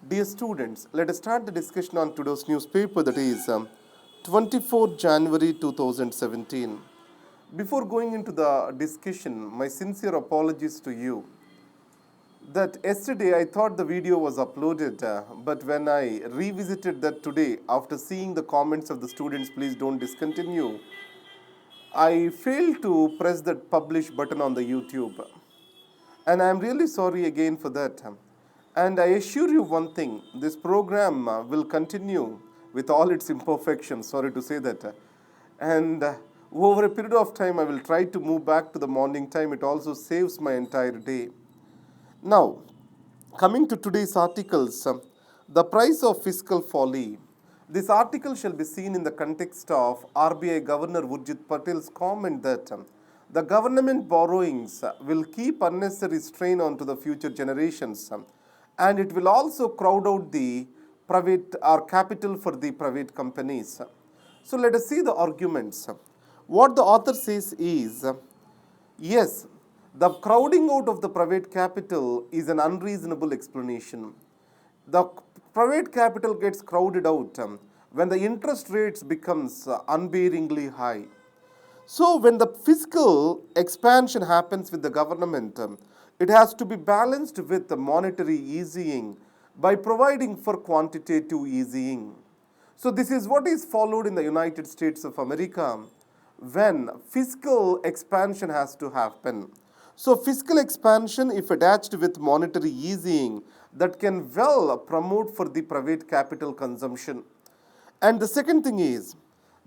Dear students, let us start the discussion on today's newspaper, that is 24 January 2017. Before going into the discussion, my sincere apologies to you that yesterday I thought the video was uploaded, but when I revisited that today after seeing the comments of the students, please don't discontinue, I failed to press that publish button on the YouTube. And I am really sorry again for that. And I assure you one thing, this program will continue with all its imperfections, sorry to say that. And over a period of time, I will try to move back to the morning time. It also saves my entire day. Now, coming to today's articles, the price of fiscal folly. This article shall be seen in the context of RBI Governor Urjit Patel's comment that the government borrowings will keep unnecessary strain onto the future generations, and it will also crowd out the private or capital for the private companies. So let us see the arguments. What the author says is, yes, the crowding out of the private capital is an unreasonable explanation. The private capital gets crowded out when the interest rates becomes unbearingly high. So when the fiscal expansion happens with the government, it has to be balanced with the monetary easing by providing for quantitative easing. So this is what is followed in the United States of America when fiscal expansion has to happen. So fiscal expansion, if attached with monetary easing, that can well promote for the private capital consumption. And the second thing is,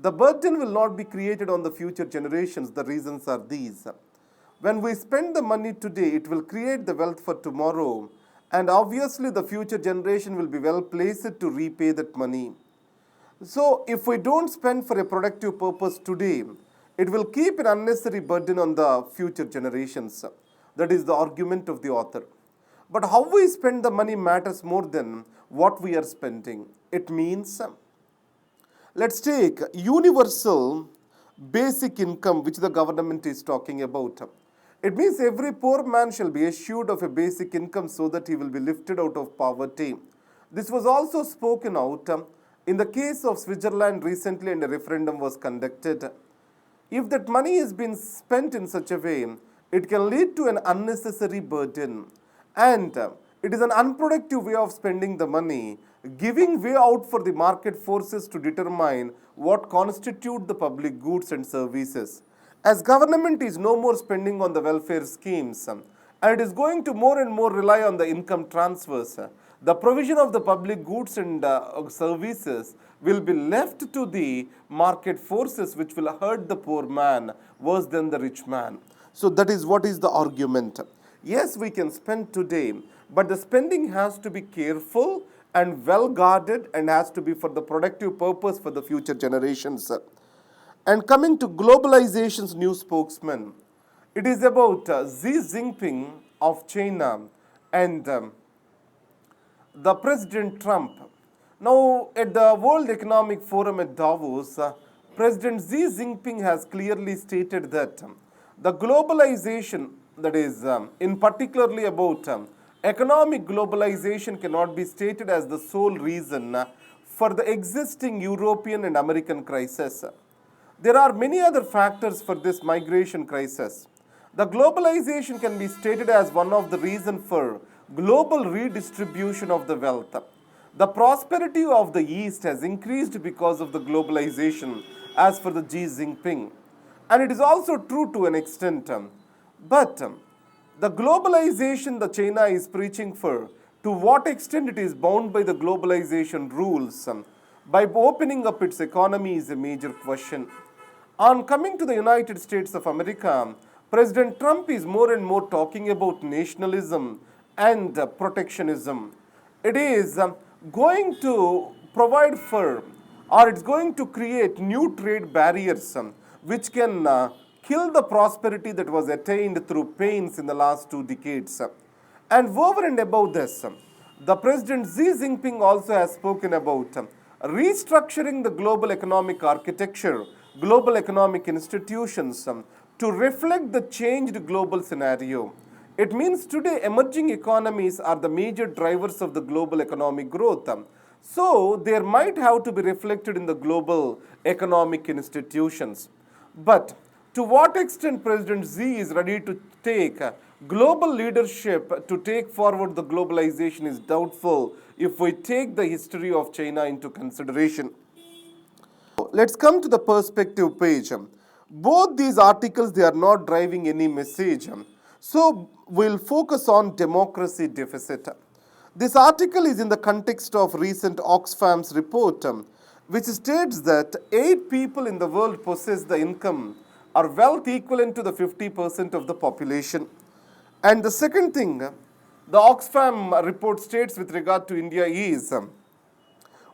the burden will not be created on the future generations. The reasons are these. When we spend the money today, it will create the wealth for tomorrow, and obviously the future generation will be well placed to repay that money. So if we don't spend for a productive purpose today, it will keep an unnecessary burden on the future generations. That is the argument of the author. But how we spend the money matters more than what we are spending. It means, let's take universal basic income, which the government is talking about. It means every poor man shall be assured of a basic income so that he will be lifted out of poverty. This was also spoken out in the case of Switzerland recently, and a referendum was conducted. If that money is being spent in such a way, it can lead to an unnecessary burden. And it is an unproductive way of spending the money, giving way out for the market forces to determine what constitute the public goods and services. As government is no more spending on the welfare schemes, and it is going to more and more rely on the income transfers, the provision of the public goods and services will be left to the market forces, which will hurt the poor man worse than the rich man. So that is what is the argument. Yes, we can spend today, but the spending has to be careful and well guarded and has to be for the productive purpose for the future generations. And coming to globalization's new spokesman, it is about Xi Jinping of China and the President Trump. Now, at the World Economic Forum at Davos, President Xi Jinping has clearly stated that the globalization, that is, in particularly about economic globalization, cannot be stated as the sole reason for the existing European and American crisis. There are many other factors for this migration crisis. The globalization can be stated as one of the reasons for global redistribution of the wealth. The prosperity of the East has increased because of the globalization, as for the Xi Jinping. And it is also true to an extent. But the globalization that China is preaching for, to what extent it is bound by the globalization rules, by opening up its economy is a major question. On coming to the United States of America, President Trump is more and more talking about nationalism and protectionism. It is going to provide for, or it's going to create new trade barriers which can kill the prosperity that was attained through pains in the last 2 decades. And over and above this, the President Xi Jinping also has spoken about restructuring the global economic architecture, global economic institutions to reflect the changed global scenario. It means today emerging economies are the major drivers of the global economic growth. So there might have to be reflected in the global economic institutions. But to what extent President Xi is ready to take global leadership to take forward the globalization is doubtful if we take the history of China into consideration. Let's come to the perspective page. Both these articles, they are not driving any message. So we'll focus on democracy deficit. This article is in the context of recent Oxfam's report, which states that 8 people in the world possess the income or wealth equivalent to the 50% of the population. And the second thing, the Oxfam report states with regard to India is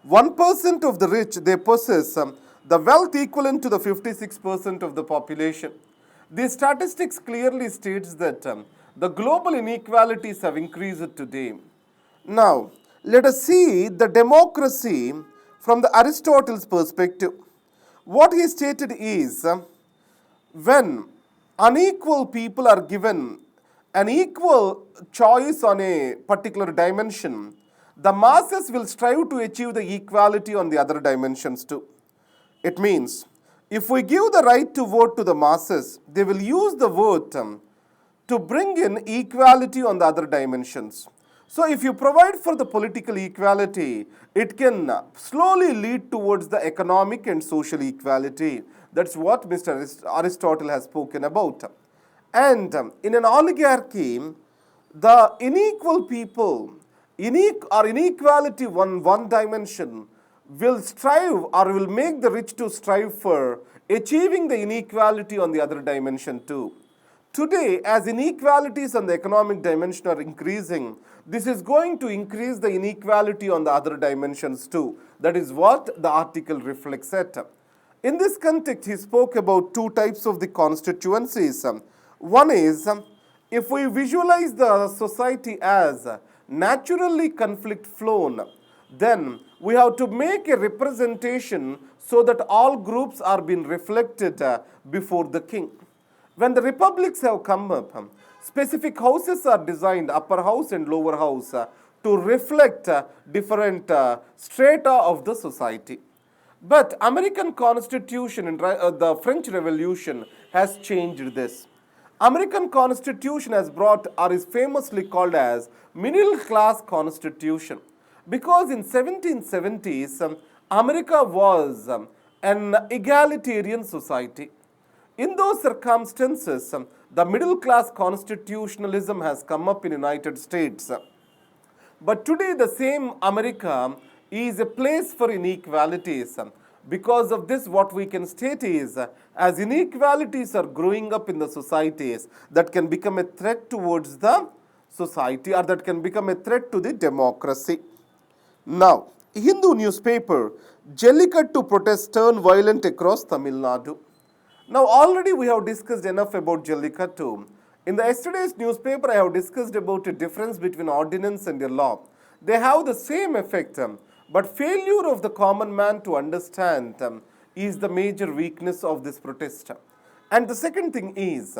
1% of the rich, they possess the wealth equivalent to the 56% of the population. These statistics clearly states that the global inequalities have increased today. Now, let us see the democracy from the Aristotle's perspective. What he stated is, when unequal people are given an equal choice on a particular dimension, the masses will strive to achieve the equality on the other dimensions too. It means, if we give the right to vote to the masses, they will use the vote to bring in equality on the other dimensions. So if you provide for the political equality, it can slowly lead towards the economic and social equality. That's what Mr. Aristotle has spoken about. And in an oligarchy, the unequal people, inequality one dimension will strive or will make the rich to strive for achieving the inequality on the other dimension too. Today, as inequalities on the economic dimension are increasing, this is going to increase the inequality on the other dimensions too. That is what the article reflects at. In this context, he spoke about 2 types of the constituencies. One is, if we visualize the society as naturally conflict flown, then we have to make a representation so that all groups are being reflected before the king. When the republics have come up, specific houses are designed, upper house and lower house, to reflect different strata of the society. But American Constitution and the French Revolution has changed this. American Constitution has brought, or is famously called as, middle class constitution. Because in 1770s, America was an egalitarian society. In those circumstances, the middle class constitutionalism has come up in United States. But today the same America is a place for inequalities. Because of this, what we can state is, as inequalities are growing up in the societies, that can become a threat towards the society, or that can become a threat to the democracy. Now, Hindu newspaper, Jallikattu protests turn violent across Tamil Nadu. Now, already we have discussed enough about Jallikattu. In the yesterday's newspaper, I have discussed about a difference between ordinance and a law. They have the same effect, but failure of the common man to understand is the major weakness of this protest. And the second thing is,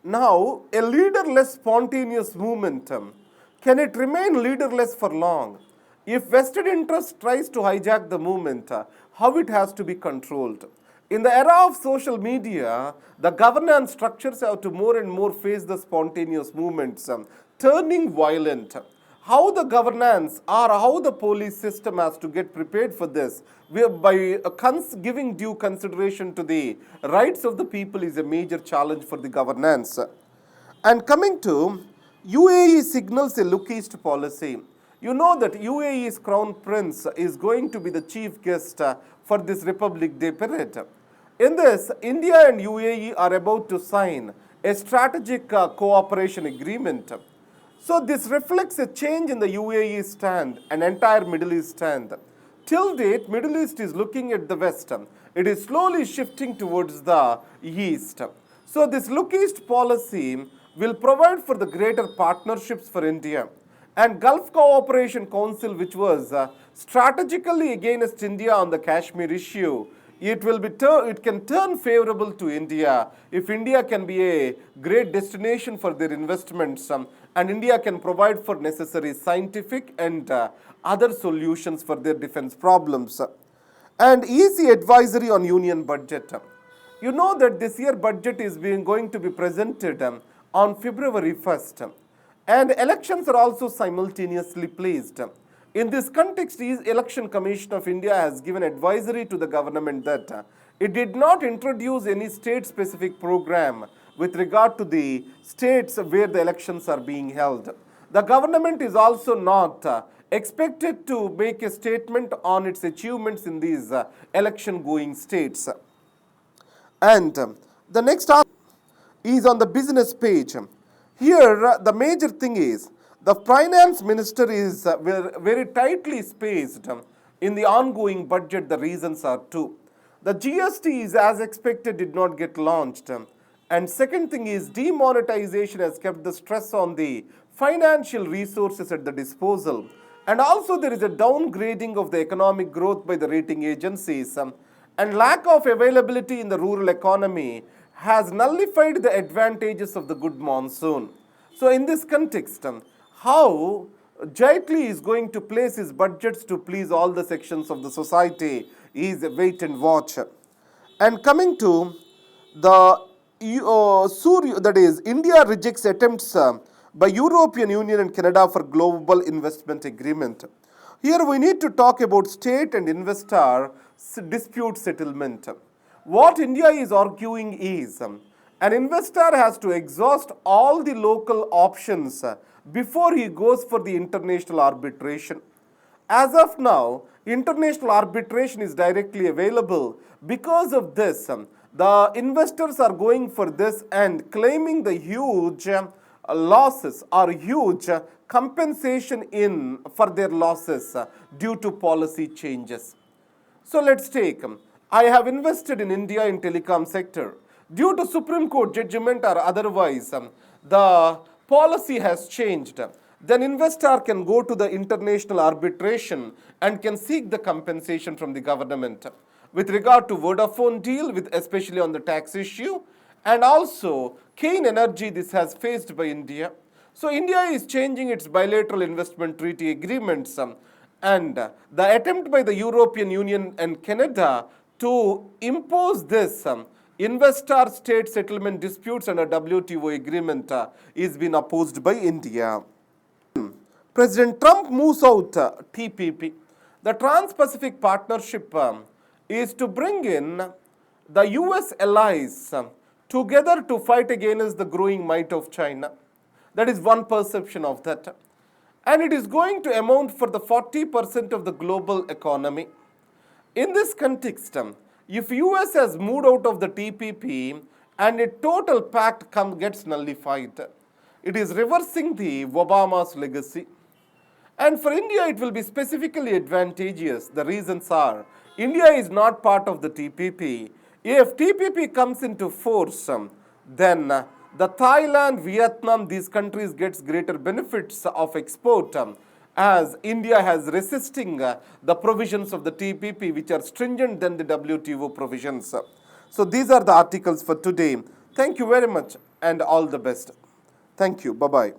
now a leaderless spontaneous movement, can it remain leaderless for long? If vested interest tries to hijack the movement, how it has to be controlled? In the era of social media, the governance structures have to more and more face the spontaneous movements, turning violent. How the governance or how the police system has to get prepared for this, by giving due consideration to the rights of the people, is a major challenge for the governance. And coming to UAE signals a look east policy. You know that UAE's crown prince is going to be the chief guest for this Republic Day parade. In this, India and UAE are about to sign a strategic cooperation agreement. So this reflects a change in the UAE stand and entire Middle East stand. Till date, Middle East is looking at the West. It is slowly shifting towards the East. So this look east policy will provide for the greater partnerships for India. And Gulf Cooperation Council, which was strategically against India on the Kashmir issue, it can turn favorable to India if India can be a great destination for their investments, and India can provide for necessary scientific and other solutions for their defense problems. And easy advisory on union budget. You know that this year budget is going to be presented on February 1st, and elections are also simultaneously placed. In this context, the Election Commission of India has given advisory to the government that it did not introduce any state-specific program with regard to the states where the elections are being held. The government is also not expected to make a statement on its achievements in these election-going states. And the next is on the business page. Here, the major thing is the finance minister is very tightly spaced in the ongoing budget. The reasons are two. The GST is as expected did not get launched. And second thing is demonetization has kept the stress on the financial resources at the disposal. And also there is a downgrading of the economic growth by the rating agencies. And lack of availability in the rural economy has nullified the advantages of the good monsoon. So in this context, how Jaitley is going to place his budgets to please all the sections of the society is a wait and watch. And coming to the that is, India rejects attempts by European Union and Canada for global investment agreement. Here we need to talk about state and investor dispute settlement. What India is arguing is an investor has to exhaust all the local options before he goes for the international arbitration. As of now, international arbitration is directly available. Because of this, the investors are going for this and claiming the huge losses or huge compensation for their losses due to policy changes. So let's take, I have invested in India in telecom sector. Due to Supreme Court judgment or otherwise, the policy has changed. Then investor can go to the international arbitration and can seek the compensation from the government. With regard to Vodafone deal, especially on the tax issue, and also Kane Energy, this has faced by India. So India is changing its bilateral investment treaty agreements, and the attempt by the European Union and Canada to impose this investor-state settlement disputes under WTO agreement is being opposed by India. President Trump moves out TPP. The Trans-Pacific Partnership is to bring in the US allies together to fight against the growing might of China. That is one perception of that. And it is going to amount for the 40% of the global economy. In this context, if US has moved out of the TPP and a total pact gets nullified, it is reversing the Obama's legacy. And for India, it will be specifically advantageous. The reasons are, India is not part of the TPP. If TPP comes into force, then the Thailand, Vietnam, these countries gets greater benefits of export, as India has resisting the provisions of the TPP, which are stringent than the WTO provisions. So these are the articles for today. Thank you very much and all the best. Thank you. Bye-bye.